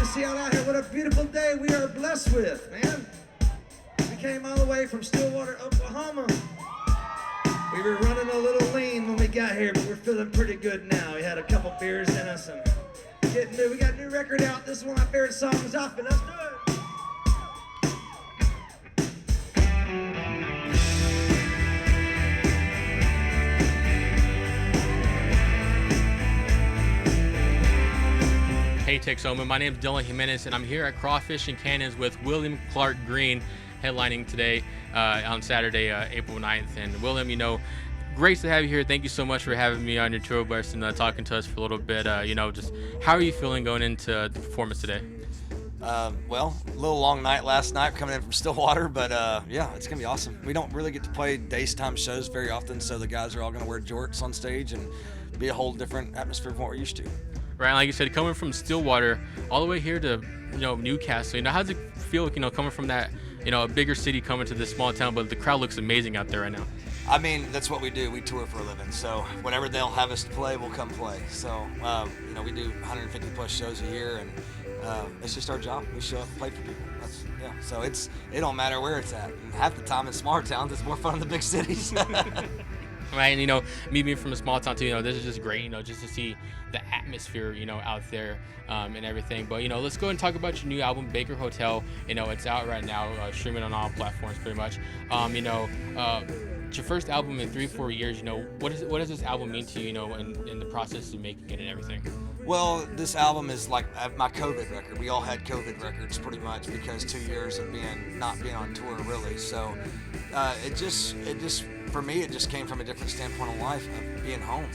see y'all out here. What a beautiful day we are blessed with, man. We came all the way from Stillwater, Oklahoma. We were running a little lean when we got here, but we're feeling pretty good now. We had a couple beers in us and getting new. We got a new record out. This is one of my favorite songs off it. Let's do it. Hey Texoma, my name is Dylan Jimenez and I'm here at Crawfish and Canons with William Clark Green headlining today on Saturday, April 9th. And William, great to have you here. Thank you so much for having me on your tour bus and talking to us for a little bit. Just how are you feeling going into the performance today? Well, a little long night last night coming in from Stillwater, but yeah, it's going to be awesome. We don't really get to play daytime shows very often, so the guys are all going to wear jorts on stage and be a whole different atmosphere from what we're used to. Right, like you said, coming from Stillwater all the way here to Newcastle, how does it feel, coming from that, a bigger city coming to this small town, but the crowd looks amazing out there right now. I mean, that's what we do. We tour for a living, so whenever they'll have us to play, we'll come play. So, we do 150 plus shows a year, and it's just our job. We show up and play for people. So it don't matter where it's at. And half the time in smaller towns, it's more fun in the big cities. Right, and me being from a small town too, this is just great, just to see the atmosphere, out there and everything. But let's go and talk about your new album, Baker Hotel. It's out right now, streaming on all platforms pretty much. It's your first album in 3-4 years. What does this album mean to you, in the process of making it and everything? Well, this album is like my COVID record. We all had COVID records pretty much because 2 years of not being on tour really. So it just for me, it just came from a different standpoint of life, of being home.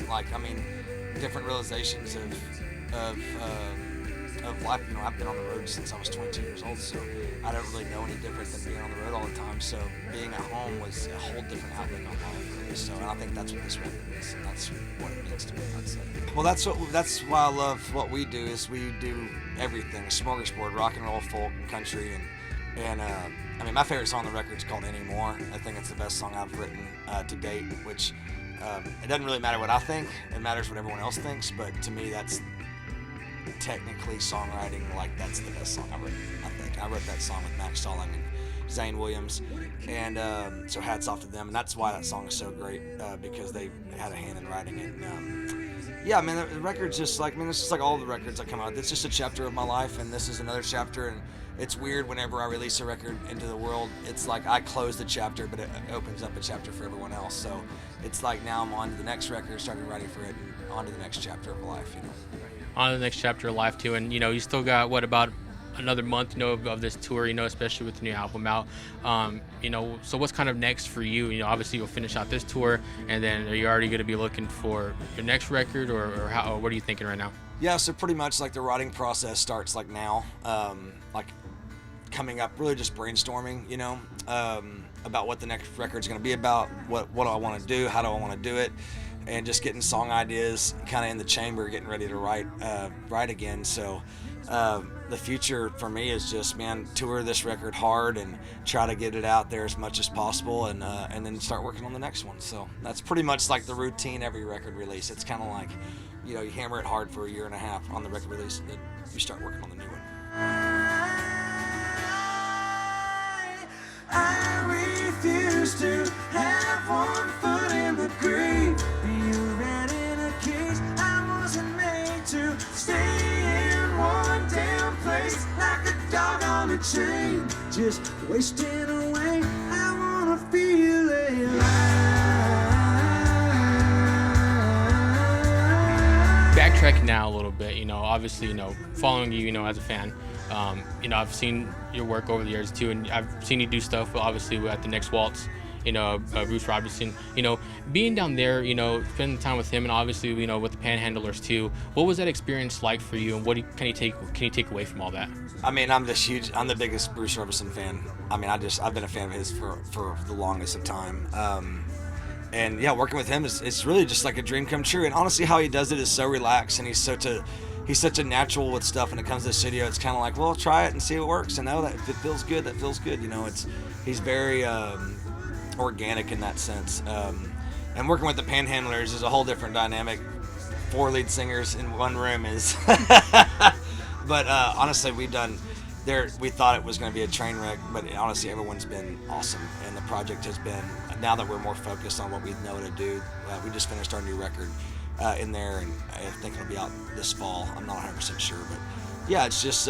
Different realizations of life. I've been on the road since I was 22 years old, so I don't really know any different than being on the road all the time. So being at home was a whole different outlook on life, really. So and I think that's what this record is, and that's what it means to me, I'd say. Well, that's why I love what we do. Is we do everything: smorgasbord, rock and roll, folk, and country, and my favorite song on the record is called Anymore. I think it's the best song I've written to date, which it doesn't really matter what I think. It matters what everyone else thinks, but to me, that's technically songwriting, that's the best song I've written, I think. I wrote that song with Max Stalling and Zane Williams, and so hats off to them, and that's why that song is so great, because they had a hand in writing it. The record's just it's just like all the records that come out. It's just a chapter of my life, and this is another chapter, and it's weird whenever I release a record into the world. It's like I close the chapter, but it opens up a chapter for everyone else. So it's like now I'm on to the next record, started writing for it, and on to the next chapter of life, On to the next chapter of life too, and you still got about another month, of this tour, especially with the new album out. So what's kind of next for you? Obviously you'll finish out this tour, and then are you already going to be looking for your next record, or what are you thinking right now? Yeah, so pretty much the writing process starts now, coming up, really just brainstorming, about what the next record's going to be about, what do I want to do, how do I want to do it, and just getting song ideas kind of in the chamber, getting ready to write again. So the future for me is just, tour this record hard and try to get it out there as much as possible, and then start working on the next one. So that's pretty much the routine every record release. It's kind of you hammer it hard for a year and a half on the record release, and then you start working on the new one. I refuse to have one foot in the grave. Be a rat in a cage. I wasn't made to stay in one damn place like a dog on a chain, just wasting away. I wanna feel alive. Backtracking now a little bit, obviously, following you, as a fan. I've seen your work over the years too, and I've seen you do stuff, obviously, at the Next Waltz, Bruce Robinson, being down there, spending time with him, and obviously, with the Panhandlers too. What was that experience like for you, and what can you take away from all that? I'm the biggest Bruce Robinson fan. I've been a fan of his for the longest of time. And yeah, working with him it's really just like a dream come true. And honestly, how he does it is so relaxed, and he's such a natural with stuff when it comes to the studio. It's kind of like, well, try it and see if it works. And that if it feels good, that feels good. He's very organic in that sense. And working with the Panhandlers is a whole different dynamic. 4 lead singers in one room is But honestly, we thought it was going to be a train wreck, but honestly, everyone's been awesome, and the project has been. Now that we're more focused on what we know to do, we just finished our new record in there, and I think it'll be out this fall. I'm not 100% sure, but yeah, it's just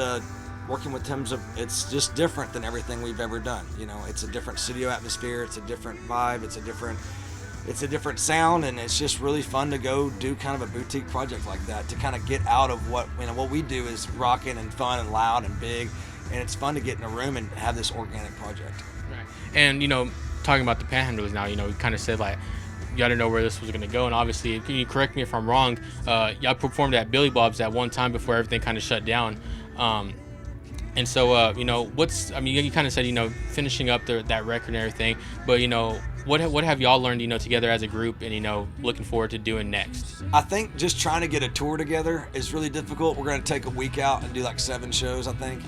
working with Tim's. It's just different than everything we've ever done. You know, it's a different studio atmosphere. It's a different vibe. It's a different sound, and it's just really fun to go do kind of a boutique project like that, to kind of get out of what we do is rocking and fun and loud and big, and it's fun to get in a room and have this organic project. Right. And talking about the Panhandlers now, you kind of said like you got to know where this was going to go, and obviously, can you correct me if I'm wrong, y'all performed at Billy Bob's at one time before everything kind of shut down. And so, you kind of said, finishing up that record and everything, but, what have y'all learned, together as a group and, looking forward to doing next? I think just trying to get a tour together is really difficult. We're going to take a week out and do like 7 shows, I think,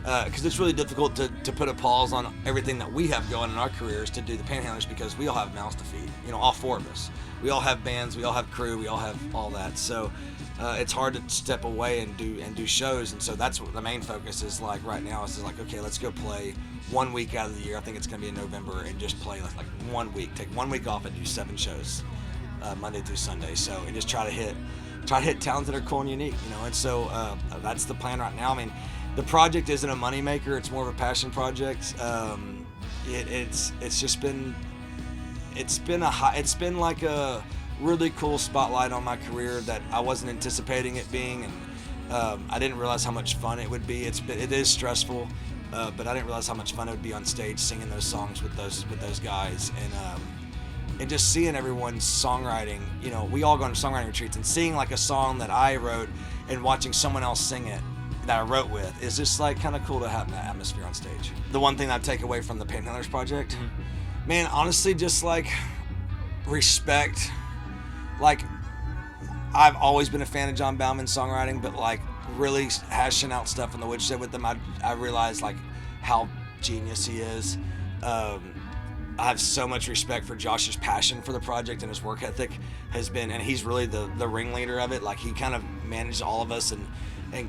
because it's really difficult to put a pause on everything that we have going in our careers to do the Panhandlers, because we all have mouths to feed, all 4 of us. We all have bands, we all have crew, we all have all that. So it's hard to step away and do shows, and so that's what the main focus is like right now. Is like, okay, let's go play 1 week out of the year. I think it's going to be in November, and just play like 1 week. Take 1 week off and do 7 shows, Monday through Sunday. So, and just try to hit towns that are cool and unique, and so that's the plan right now. I mean, the project isn't a moneymaker; it's more of a passion project. It's just been like a really cool spotlight on my career that I wasn't anticipating it being, and I didn't realize how much fun it would be. It is stressful, but I didn't realize how much fun it would be on stage singing those songs with those guys, and just seeing everyone's songwriting. We all go on songwriting retreats, and seeing like a song that I wrote and watching someone else sing it that I wrote with is just like kind of cool to have that atmosphere on stage. The one thing that I take away from the Panhandlers project, man, honestly, just like respect. Like, I've always been a fan of John Bauman's songwriting, but like really hashing out stuff in the woodshed with him, I realized like how genius he is. I have so much respect for Josh's passion for the project, and his work ethic has been, and he's really the ringleader of it. Like, he kind of manages all of us and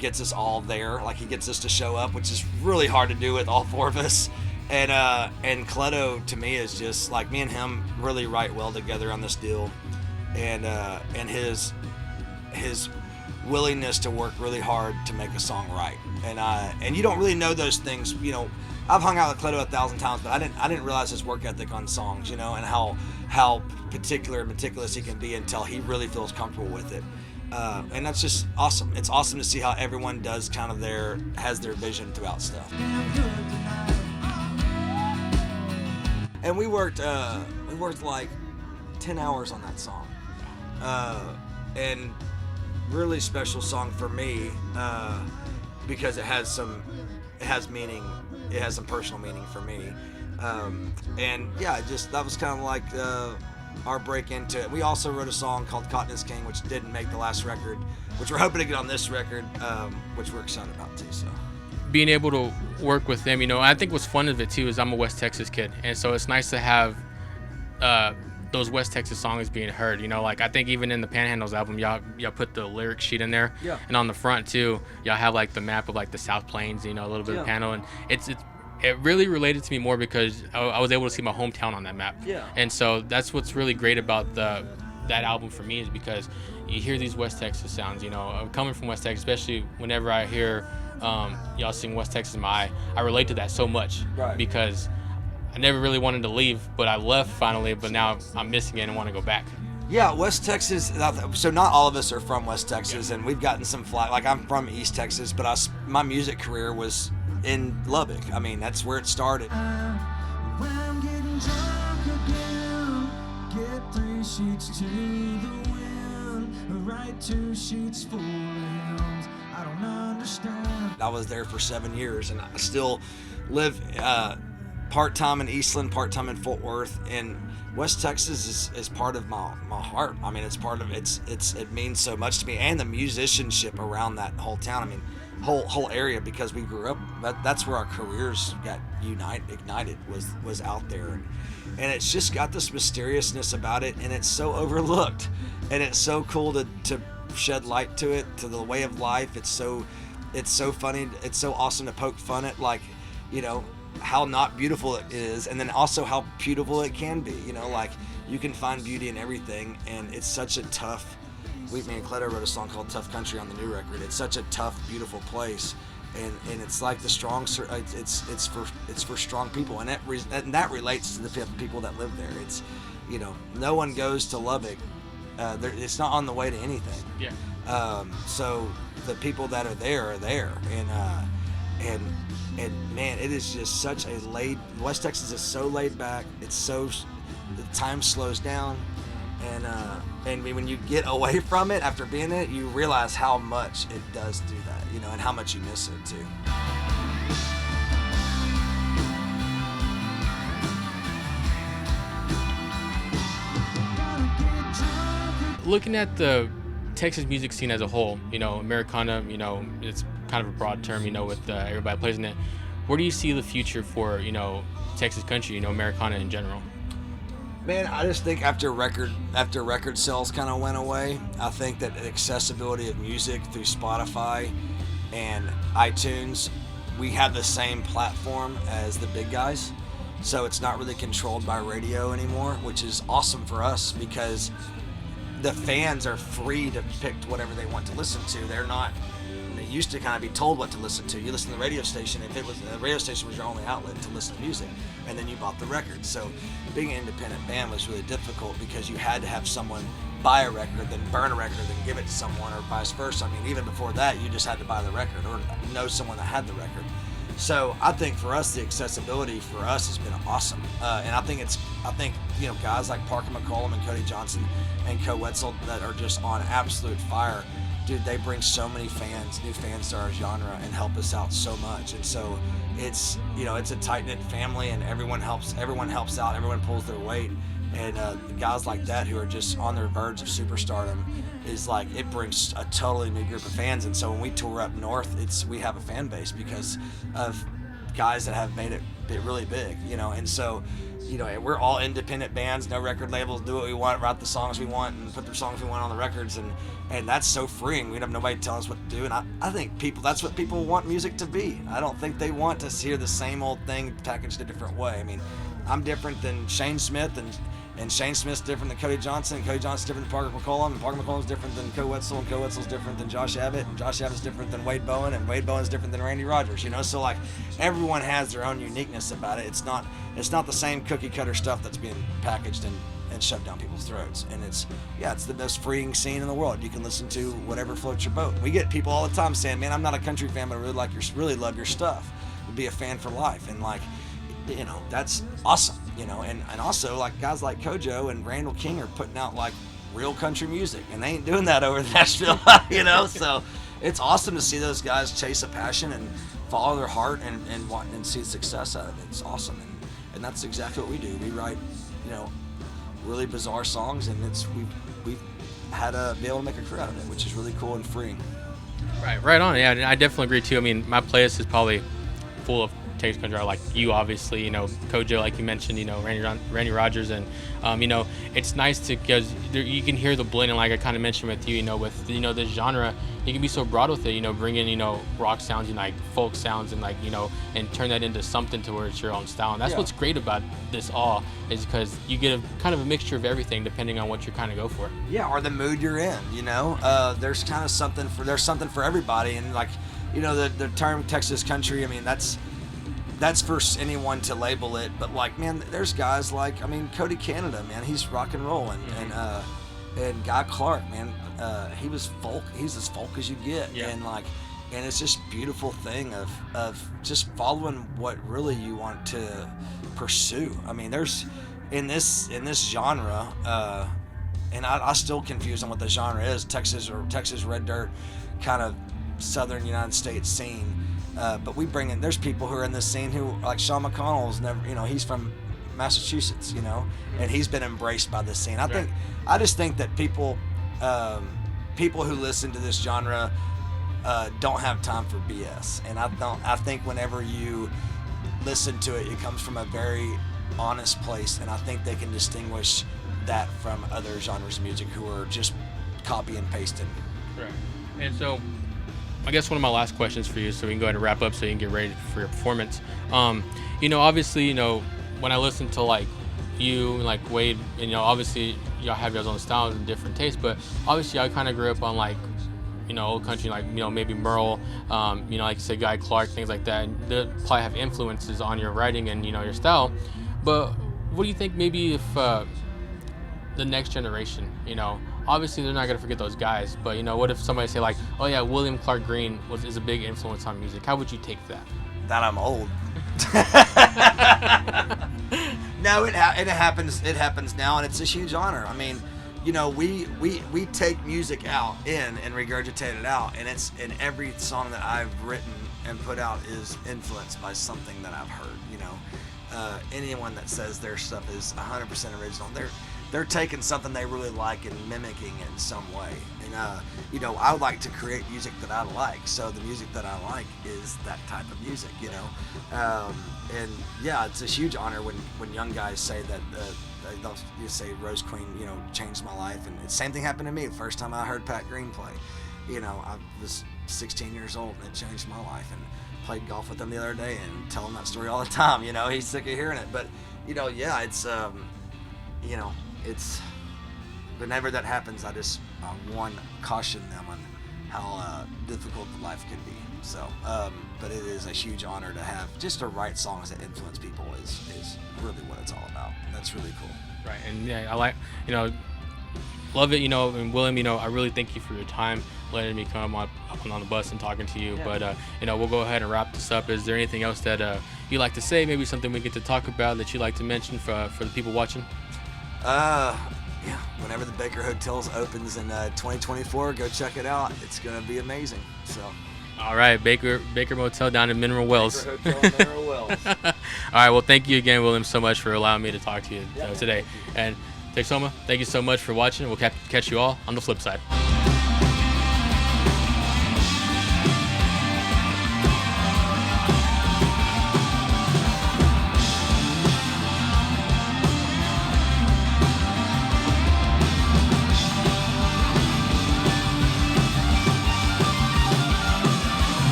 gets us all there. Like, he gets us to show up, which is really hard to do with all 4 of us. And Cleto, to me, is just like, me and him really write well together on this deal. And his willingness to work really hard to make a song right, and you don't really know those things. I've hung out with Cleto 1,000 times, but I didn't realize his work ethic on songs, and how particular and meticulous he can be until he really feels comfortable with it. And that's just awesome. It's awesome to see how everyone does kind of has their vision throughout stuff. And we worked like 10 hours on that song. And really special song for me, because it has meaning. It has some personal meaning for me. And yeah, that was kind of like our break into it. We also wrote a song called Cotton is King, which didn't make the last record, which we're hoping to get on this record, which we're excited about too. So being able to work with them, I think what's fun of it too is I'm a West Texas kid, and so it's nice to have those West Texas songs being heard. Like, I think even in the Panhandles album, y'all put the lyric sheet in there, yeah. And on the front too, y'all have like the map of like the South Plains, a little bit of panel, and it really related to me more because I was able to see my hometown on that map. Yeah. And so that's what's really great about that album for me, is because you hear these West Texas sounds. Coming from West Texas, especially whenever I hear y'all sing West Texas in my eye, I relate to that so much, right. Because I never really wanted to leave, but I left finally, but now I'm missing it and want to go back. Yeah, West Texas, so not all of us are from West Texas, and we've gotten some flack. Like, I'm from East Texas, but my music career was in Lubbock. I mean, that's where it started. When I'm getting drunk again, get 3 sheets to the wind, write 2 sheets full of hymns. I don't understand. I was there for 7 years, and I still live part-time in Eastland, part-time in Fort Worth, and West Texas is part of my heart. I mean, it's part of it means so much to me, and the musicianship around that whole town. I mean, whole area, because we grew up. That's where our careers got ignited. Was out there, and it's just got this mysteriousness about it, and it's so overlooked, and it's so cool to shed light to it, to the way of life. It's so it's so funny. It's so awesome to poke fun at, like, you know, how not beautiful it is, and then also how beautiful it can be. You know, like, you can find beauty in everything, and it's such a tough. Me and Cleto wrote a song called "Tough Country" on the new record. It's such a tough, beautiful place, and it's like the strong. It's for strong people, and that relates to the people that live there. It's, you know, no one goes to Lubbock. It's not on the way to anything. Yeah. So the people that are there, and man, it is just such a West Texas is so laid back. It's so, the time slows down, and when you get away from it after being in it, you realize how much it does do that, you know, and how much you miss it too. Looking at the Texas music scene as a whole, you know, Americana, you know, it's kind of a broad term, you know, with everybody plays in it. Where do you see the future for, you know, Texas country, you know, Americana in general? Man, I just think after record sales kind of went away, I think that the accessibility of music through Spotify and iTunes, we have the same platform as the big guys. So it's not really controlled by radio anymore, which is awesome for us because the fans are free to pick whatever they want to listen to. They used to kind of be told what to listen to. You listen to the radio station, if it was the radio station was your only outlet to listen to music, and then you bought the record. So being an independent band was really difficult because you had to have someone buy a record, then burn a record, then give it to someone, or vice versa. I mean, even before that, you just had to buy the record or know someone that had the record. So I think for us, the accessibility for us has been awesome, and I think you know, guys like Parker McCollum and Cody Johnson and Co Wetzel that are just on absolute fire. Dude, they bring so many new fans to our genre and help us out so much. And so it's, you know, it's a tight-knit family, and everyone helps out, everyone pulls their weight. And guys like that who are just on their verge of superstardom is like, it brings a totally new group of fans. And so when we tour up north, we have a fan base because of guys that have made it really big, you know. And so, you know, we're all independent bands, no record labels, do what we want, write the songs we want, and put the songs we want on the records, and that's so freeing. We don't have nobody telling us what to do, and I think that's what people want music to be. I don't think they want to hear the same old thing packaged a different way. I mean, I'm different than Shane Smith, and Shane Smith's different than Cody Johnson, and Cody Johnson's different than Parker McCollum, and Parker McCollum's different than Co Wetzel, and Co Wetzel's different than Josh Abbott, and Josh Abbott's different than Wade Bowen, and Wade Bowen's different than Randy Rogers, you know. So like, everyone has their own uniqueness about it. It's not the same cookie cutter stuff that's being packaged and shoved down people's throats. And it's the most freeing scene in the world. You can listen to whatever floats your boat. We get people all the time saying, man, I'm not a country fan, but I really love your stuff. Would be a fan for life. And like, you know, that's awesome, you know. And also, like, guys like Kojo and Randall King are putting out like real country music, and they ain't doing that over in Nashville, you know. So it's awesome to see those guys chase a passion and follow their heart and want and see success out of it. It's awesome, and that's exactly what we do. We write, you know, really bizarre songs, and we've had to be able to make a career out of it, which is really cool and freeing. Right on. Yeah, I definitely agree too. I mean, my playlist is probably full of Texas country. Like you, obviously, you know, Kojo, like you mentioned, you know, Randy Rogers, and you know, it's nice because you can hear the blend, and like I kind of mentioned with you, you know, with, you know, this genre, you can be so broad with it, you know, bring in, you know, rock sounds and like folk sounds, and like, you know, and turn that into something to where it's your own style. And that's what's great about this all, is because you get a kind of a mixture of everything depending on what you kind of go for. Yeah, or the mood you're in, you know. There's kind of something for everybody, and like, you know, the term Texas country, I mean, that's for anyone to label it, but like, man, there's guys like, I mean, Cody Canada, man, he's rock and roll, and Guy Clark, man, he's as folk as you get, and it's just beautiful thing of just following what really you want to pursue. I mean, there's in this genre, and I still confuse on what the genre is, Texas red dirt kind of southern United States scene. But we bring in, there's people who are in this scene who, like Sean McConnell's never, you know, he's from Massachusetts, you know, and he's been embraced by this scene. I just think that people who listen to this genre don't have time for BS. And I think whenever you listen to it, it comes from a very honest place. And I think they can distinguish that from other genres of music who are just copy and pasting. Right. And so, I guess one of my last questions for you, so we can go ahead and wrap up, so you can get ready for your performance. Obviously, when I listen to like you and like Wade, and obviously y'all have your own styles and different tastes, but obviously I kind of grew up on like old country, like maybe Merle, like you said, Guy Clark, things like that. And they probably have influences on your writing and your style. But what do you think maybe if the next generation, obviously they're not gonna forget those guys, but what if somebody say like, oh yeah, William Clark Green is a big influence on music? How would you take that? That I'm old. No, it happens. It happens now, and it's a huge honor. I mean, we take music out and regurgitate it out, and every song that I've written and put out is influenced by something that I've heard. Anyone that says their stuff is 100% original, they're taking something they really like and mimicking it in some way. And I would like to create music that I like, so the music that I like is that type of music. And yeah, it's a huge honor when young guys say that. They'll say Rose Queen, changed my life, and the same thing happened to me. The first time I heard Pat Green play, I was 16 years old, and it changed my life. And played golf with him the other day, and tell him that story all the time. He's sick of hearing it, but yeah, it's it's whenever that happens, I just caution them on how difficult the life can be. So, but it is a huge honor to have just to write songs that influence people is really what it's all about. That's really cool. Right, and yeah, I like, love it, and William, I really thank you for your time, letting me come up on the bus and talking to you. Yeah. But, we'll go ahead and wrap this up. Is there anything else that you'd like to say, maybe something we get to talk about that you'd like to mention for the people watching? Yeah, whenever the Baker Hotels opens in 2024, go check it out. It's going to be amazing. So. All right, Baker Motel down in Mineral Wells. Baker Hotel, Mineral Wells. All right, well, thank you again, William, so much for allowing me to talk to you today. And Texoma, thank you so much for watching. We'll catch you all on the flip side.